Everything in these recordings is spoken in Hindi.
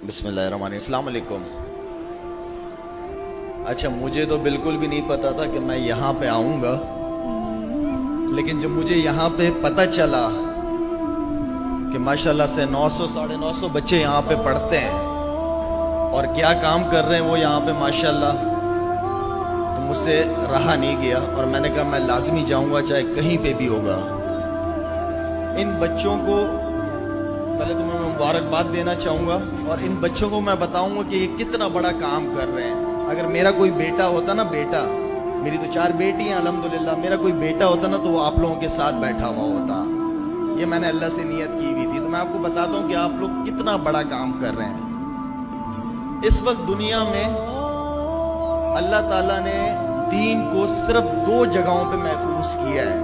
बिस्मिल्लाहिर्रहमानिर्रहीम। अस्सलाम वालेकुम। अच्छा, मुझे तो बिल्कुल भी नहीं पता था कि मैं यहाँ पे आऊँगा, लेकिन जब मुझे यहाँ पे पता चला कि माशाल्लाह से 900 साढ़े 900 बच्चे यहाँ पे पढ़ते हैं और क्या काम कर रहे हैं वो यहाँ पे माशाल्लाह, तो मुझसे रहा नहीं गया और मैंने कहा मैं लाजमी जाऊँगा, चाहे कहीं पे भी होगा। इन बच्चों को पहले तो मैं मुबारकबाद देना चाहूँगा और इन बच्चों को मैं बताऊँगा कि ये कितना बड़ा काम कर रहे हैं। अगर मेरा कोई बेटा होता ना, बेटा, मेरी तो 4 बेटी हैं अल्हम्दुलिल्लाह, मेरा कोई बेटा होता ना तो वो आप लोगों के साथ बैठा हुआ होता। ये मैंने अल्लाह से नियत की हुई थी। तो मैं आपको बताता हूँ कि आप लोग कितना बड़ा काम कर रहे हैं। इस वक्त दुनिया में अल्लाह ताला ने दीन को सिर्फ 2 जगहों पे महफूज किया है।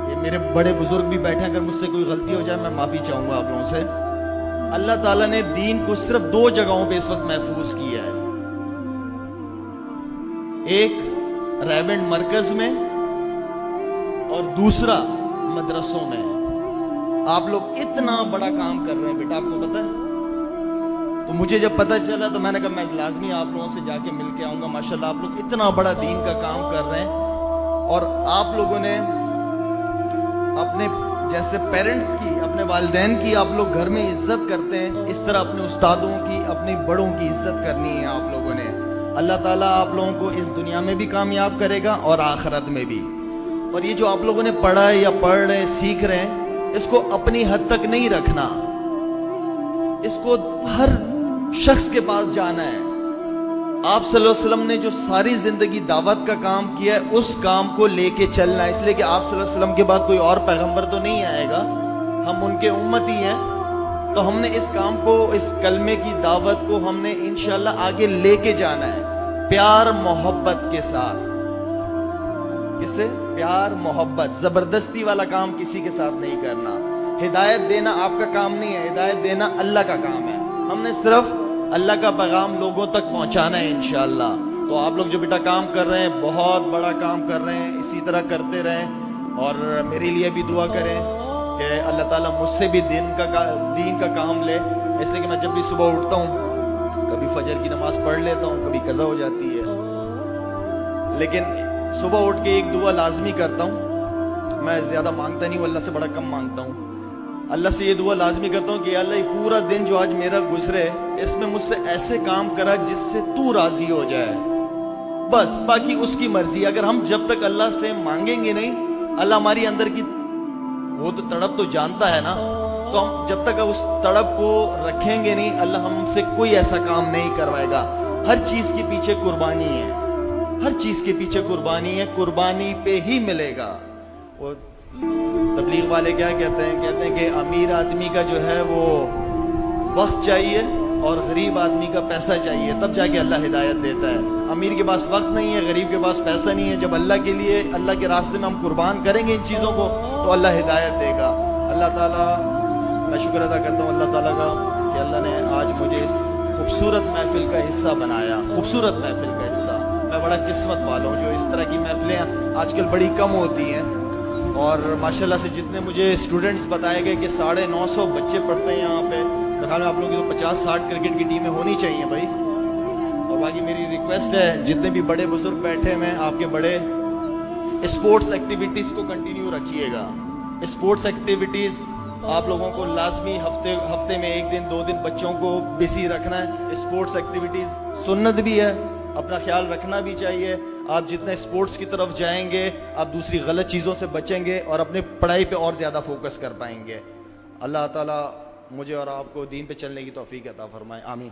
ये मेरे बड़े बुजुर्ग भी बैठे हैं, अगर मुझसे कोई गलती हो जाए मैं माफ़ी चाहूँगा आप लोगों से। अल्लाह ताला ने दीन को सिर्फ 2 जगहों पे इस वक्त महफूज किया है, एक रेवेंट मरकज में और दूसरा मदरसों में। आप लोग इतना बड़ा काम कर रहे हैं बेटा, आपको पता है। तो मुझे जब पता चला तो मैंने कहा मैं लाजमी आप लोगों से जाके मिल के आऊँगा। माशाल्लाह आप लोग इतना बड़ा दीन का काम कर रहे हैं और आप लोगों ने अपने जैसे पेरेंट्स की, अपने वालिदैन की आप लोग घर में इज्जत करते हैं, इस तरह अपने उस्तादों की, अपने बड़ों की इज्जत करनी है आप लोगों ने। अल्लाह ताला आप लोगों को इस दुनिया में भी कामयाब करेगा और आखिरत में भी। और ये जो आप लोगों ने पढ़ा है या पढ़ रहे हैं, सीख रहे हैं, इसको अपनी हद तक नहीं रखना, इसको हर शख्स के पास जाना है। आप सल्लल्लाहु अलैहि वसल्लम ने जो सारी जिंदगी दावत का काम किया है, उस काम को लेके चलना है। इसलिए कि आप सल्लल्लाहु अलैहि वसल्लम के बाद कोई और पैगंबर तो नहीं आएगा, हम उनके उम्मत ही हैं। तो हमने इस काम को, इस कलमे की दावत को हमने इंशाल्लाह आगे लेके जाना है, प्यार मोहब्बत के साथ। किससे? प्यार मोहब्बत। जबरदस्ती वाला काम किसी के साथ नहीं करना। हिदायत देना आपका काम नहीं है, हिदायत देना अल्लाह का काम है। हमने सिर्फ अल्लाह का पैगाम लोगों तक पहुंचाना है इंशाल्लाह। तो आप लोग जो बेटा काम कर रहे हैं, बहुत बड़ा काम कर रहे हैं, इसी तरह करते रहें और मेरे लिए भी दुआ करें कि अल्लाह ताला मुझसे भी दीन का काम ले। इसलिए कि मैं जब भी सुबह उठता हूँ, कभी फजर की नमाज पढ़ लेता हूँ, कभी कज़ा हो जाती है, लेकिन सुबह उठ के एक दुआ लाजमी करता हूँ। मैं ज़्यादा मांगता नहीं हूँ, अल्लाह से बड़ा कम मांगता हूँ। अल्लाह से ये दुआ लाजमी करता हूँ कि अल्लाह ये पूरा दिन जो आज मेरा गुजरे, इसमें मुझसे ऐसे काम करा जिससे तू राजी हो जाए, बस। बाकी उसकी मर्जी। अगर हम जब तक अल्लाह से मांगेंगे नहीं, अल्लाह हमारी अंदर की वो तो तड़प तो जानता है ना, तो हम जब तक उस तड़प को रखेंगे नहीं, अल्लाह हमसे कोई ऐसा काम नहीं करवाएगा। हर चीज के पीछे कुर्बानी है, हर चीज के पीछे कुर्बानी है, कुर्बानी पे ही मिलेगा। वो तबलीग वाले क्या कहते हैं? कहते हैं कि अमीर आदमी का जो है वो वक्त चाहिए और गरीब आदमी का पैसा चाहिए, तब जाके अल्लाह हिदायत देता है। अमीर के पास वक्त नहीं है, गरीब के पास पैसा नहीं है। जब अल्लाह के लिए, अल्लाह के रास्ते में हम कुर्बान करेंगे इन चीज़ों को, तो अल्लाह हिदायत देगा। अल्लाह ताला, मैं शुक्र अदा करता हूँ अल्लाह ताला का कि अल्लाह ने आज मुझे इस खूबसूरत महफिल का हिस्सा बनाया, खूबसूरत महफिल का हिस्सा। मैं बड़ा किस्मत वाला हूँ। जो इस तरह की महफिलें आजकल बड़ी कम होती हैं और माशाल्लाह से जितने मुझे स्टूडेंट्स बताए गए कि 950 बच्चे पढ़ते हैं यहाँ पे, मेरे ख्याल में आप लोगों की तो 50-60 क्रिकेट की टीमें होनी चाहिए भाई। और बाकी मेरी रिक्वेस्ट है, जितने भी बड़े बुजुर्ग बैठे हैं, आपके बड़े स्पोर्ट्स एक्टिविटीज़ को कंटिन्यू रखिएगा। स्पोर्ट्स एक्टिविटीज़ आप लोगों को लाजमी हफ्ते में 1 दिन 2 दिन बच्चों को बिजी रखना है। स्पोर्ट्स एक्टिविटीज़ सुन्नत भी है, अपना ख्याल रखना भी चाहिए। आप जितने स्पोर्ट्स की तरफ जाएंगे, आप दूसरी गलत चीज़ों से बचेंगे और अपनी पढ़ाई पे और ज़्यादा फोकस कर पाएंगे। अल्लाह ताला मुझे और आपको दीन पे चलने की तौफीक अता फरमाए। आमीन।